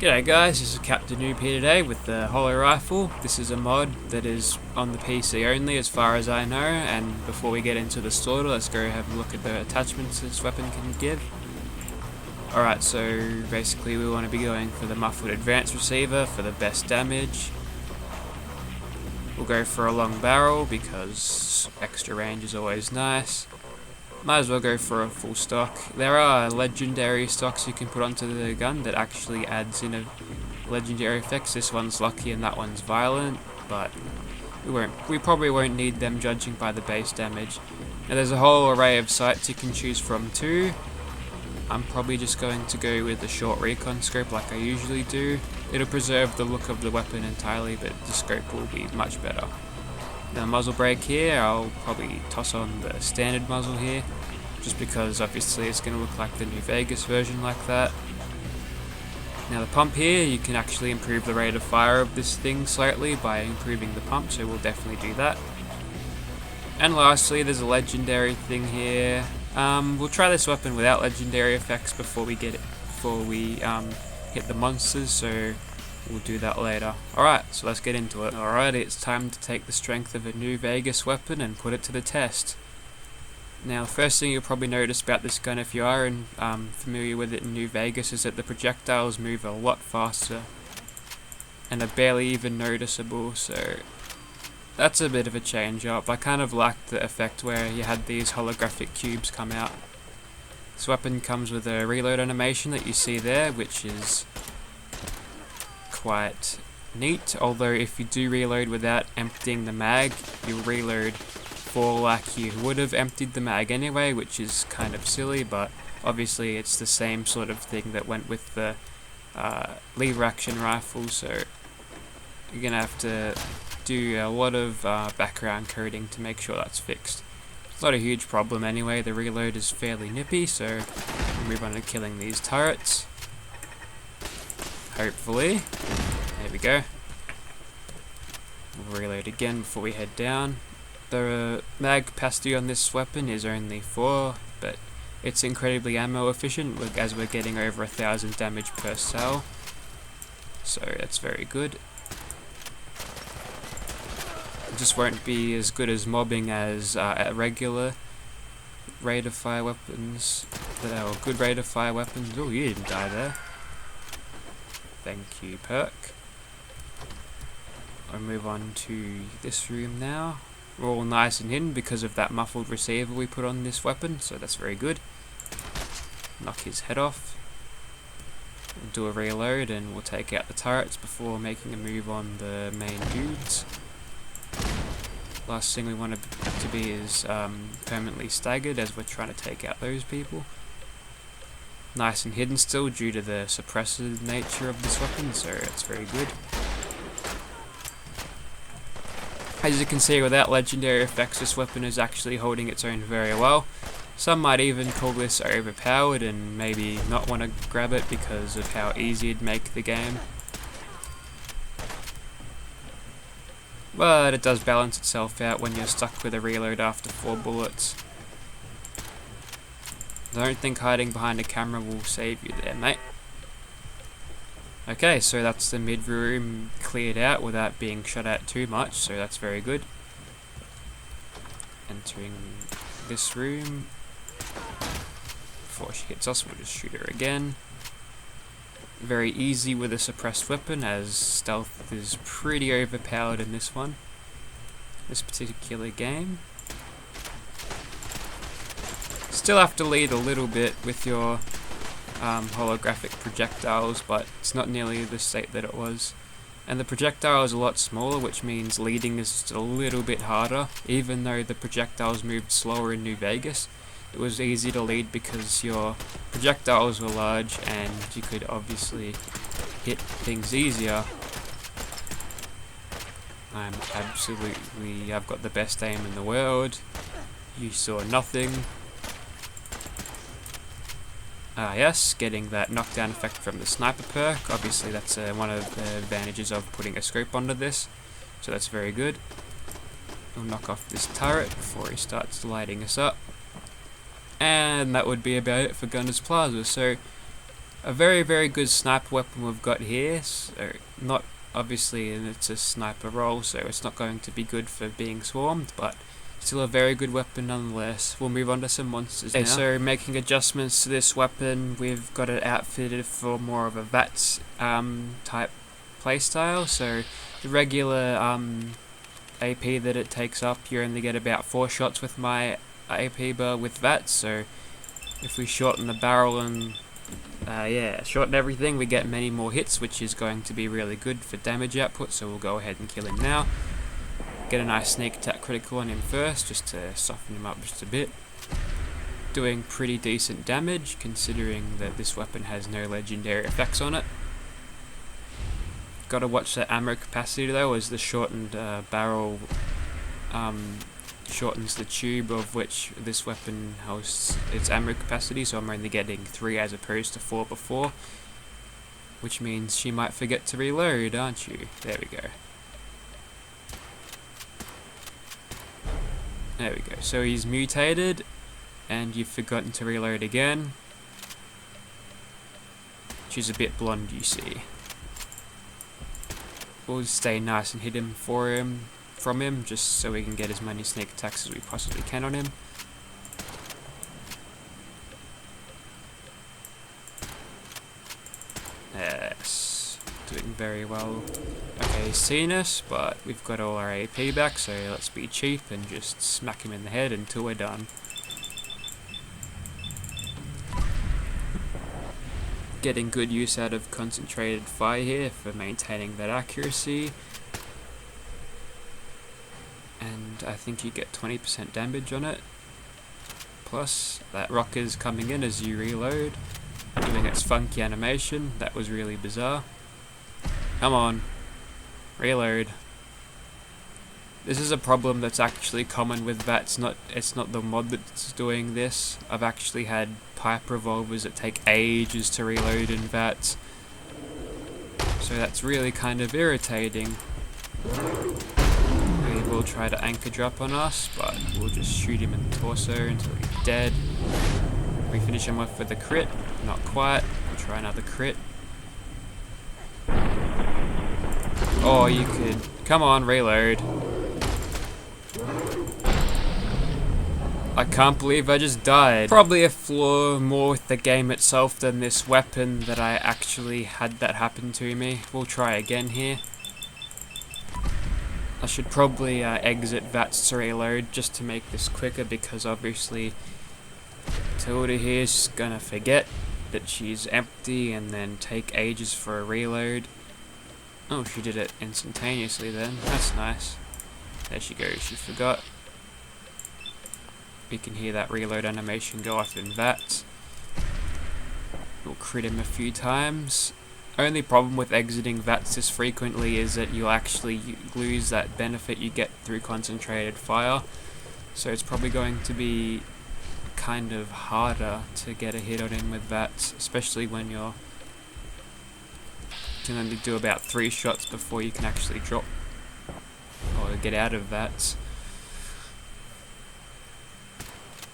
G'day guys, this is Captain Noob here today with the Holorifle. This is a mod that is on the PC only as far as I know, and before we get into the slaughter, let's go have a look at the attachments this weapon can give. Alright, so basically we want to be going for the muffled advanced receiver for the best damage. We'll go for a long barrel because extra range is always nice. Might as well go for a full stock. There are legendary stocks you can put onto the gun that actually adds in a legendary effects. This one's lucky and that one's violent, but we probably won't need them judging by the base damage. Now there's a whole array of sights you can choose from too. I'm probably just going to go with the short recon scope like I usually do. It'll preserve the look of the weapon entirely, but the scope will be much better. The muzzle brake here, I'll probably toss on the standard muzzle here, just because obviously it's going to look like the New Vegas version like that. Now the pump here, you can actually improve the rate of fire of this thing slightly by improving the pump, so we'll definitely do that. And lastly, there's a legendary thing here. We'll try this weapon without legendary effects before we hit the monsters, so we'll do that later. Alright, so let's get into it. Alright, it's time to take the strength of a New Vegas weapon and put it to the test. Now, the first thing you'll probably notice about this gun if you are familiar with it in New Vegas is that the projectiles move a lot faster and are barely even noticeable, so that's a bit of a change up. I kind of liked the effect where you had these holographic cubes come out. This weapon comes with a reload animation that you see there, which is quite neat, although if you do reload without emptying the mag, you'll reload for like you would have emptied the mag anyway, which is kind of silly, but obviously it's the same sort of thing that went with the lever action rifle, so you're gonna have to do a lot of background coding to make sure that's fixed. It's not a huge problem anyway, the reload is fairly nippy, so we'll move on to killing these turrets. Hopefully. There we go. We'll reload again before we head down. The mag capacity on this weapon is only 4, but it's incredibly ammo efficient as we're getting over 1000 damage per cell. So that's very good. It just won't be as good as mobbing as regular rate of fire weapons. Or good rate of fire weapons. Oh, you didn't die there. Thank you, perk. I'll move on to this room now. We're all nice and hidden because of that muffled receiver we put on this weapon, so that's very good. Knock his head off. We'll do a reload and we'll take out the turrets before making a move on the main dudes. Last thing we want to be is permanently staggered as we're trying to take out those people. Nice and hidden still due to the suppressive nature of this weapon, so it's very good. As you can see, without legendary effects, this weapon is actually holding its own very well. Some might even call this overpowered and maybe not want to grab it because of how easy it'd make the game. But it does balance itself out when you're stuck with a reload after 4 bullets. I don't think hiding behind a camera will save you there, mate. Okay, so that's the mid room cleared out without being shot at too much, so that's very good. Entering this room. Before she hits us, we'll just shoot her again. Very easy with a suppressed weapon, as stealth is pretty overpowered in this one. This particular game. Still have to lead a little bit with your holographic projectiles, but it's not nearly the state that it was. And the projectile is a lot smaller, which means leading is just a little bit harder. Even though the projectiles moved slower in New Vegas, it was easy to lead because your projectiles were large and you could obviously hit things easier. I've got the best aim in the world. You saw nothing. Yes, getting that knockdown effect from the sniper perk. Obviously that's one of the advantages of putting a scope onto this, so that's very good. We'll knock off this turret before he starts lighting us up. And that would be about it for Gunner's Plaza. So a very, very good sniper weapon we've got here. So not obviously, and it's a sniper role, so it's not going to be good for being swarmed, but still a very good weapon nonetheless. We'll move on to some monsters now. So making adjustments to this weapon, we've got it outfitted for more of a VATS type playstyle. So the regular AP that it takes up, you only get about 4 shots with my AP bar with VATS. So if we shorten the barrel and shorten everything, we get many more hits, which is going to be really good for damage output. So we'll go ahead and kill him now. Get a nice sneak attack critical on him first, just to soften him up just a bit. Doing pretty decent damage, considering that this weapon has no legendary effects on it. Gotta watch that ammo capacity though, as the shortened barrel shortens the tube of which this weapon hosts its ammo capacity, so I'm only getting 3 as opposed to 4 before. Which means she might forget to reload, aren't you? There we go. There we go. So he's mutated, and you've forgotten to reload again. She's a bit blonde, you see. We'll stay nice and hit him from him, just so we can get as many sneak attacks as we possibly can on him. Yes, doing very well. Okay, he's seen us, but we've got all our AP back, so let's be cheap and just smack him in the head until we're done. Getting good use out of concentrated fire here for maintaining that accuracy. And I think you get 20% damage on it. Plus, that rock is coming in as you reload, doing its funky animation. That was really bizarre. Come on. Reload. This is a problem that's actually common with VATS. It's not the mod that's doing this. I've actually had pipe revolvers that take ages to reload in VATS. So that's really kind of irritating. We will try to anchor drop on us, but we'll just shoot him in the torso until he's dead. We finish him off with a crit. Not quite. We'll try another crit. Oh, you could. Come on, reload. I can't believe I just died. Probably a flaw more with the game itself than this weapon that I actually had that happen to me. We'll try again here. I should probably exit VATS to reload just to make this quicker, because obviously Tilda here's gonna forget that she's empty and then take ages for a reload. Oh, she did it instantaneously then. That's nice. There she goes, she forgot. We can hear that reload animation go off in VATS. We'll crit him a few times. Only problem with exiting VATS this frequently is that you'll actually lose that benefit you get through concentrated fire. So it's probably going to be kind of harder to get a hit on him with VATS, especially when you can only do about 3 shots before you can actually drop or get out of VATS.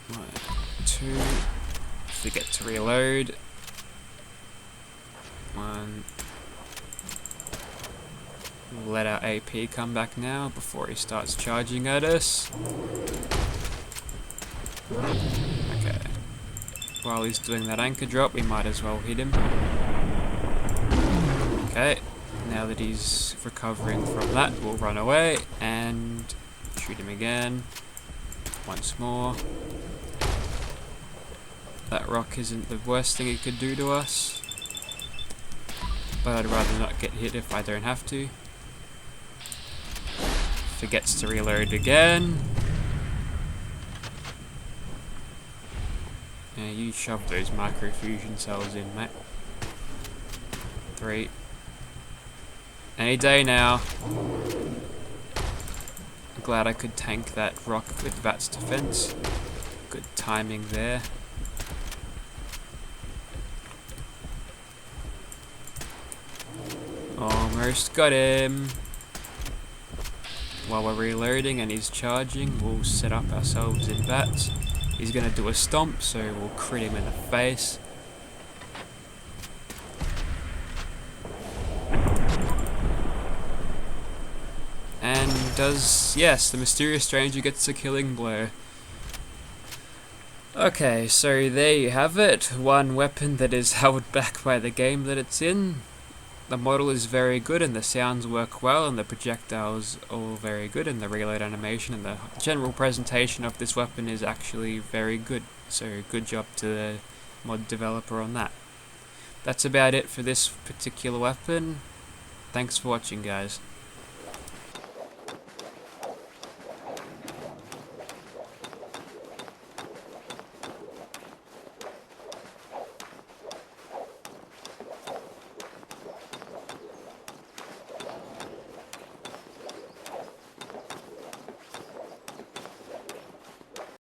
1, 2, forget to reload. 1. We'll let our AP come back now before he starts charging at us. Okay. While he's doing that anchor drop, we might as well hit him. Okay. Now that he's recovering from that, we'll run away and shoot him again. Once more. That rock isn't the worst thing it could do to us, but I'd rather not get hit if I don't have to. Forgets to reload again. Yeah, you shove those microfusion cells in, mate. 3. Any day now. I'm glad I could tank that rock with VATS defense. Good timing there. Almost got him. While we're reloading and he's charging, we'll set up ourselves in VATS. He's going to do a stomp, so we'll crit him in the face. does, yes, the mysterious stranger gets a killing blow. Okay, so there you have it. One weapon that is held back by the game that it's in. The model is very good and the sounds work well and the projectiles all very good and the reload animation and the general presentation of this weapon is actually very good. So good job to the mod developer on that. That's about it for this particular weapon. Thanks for watching, guys.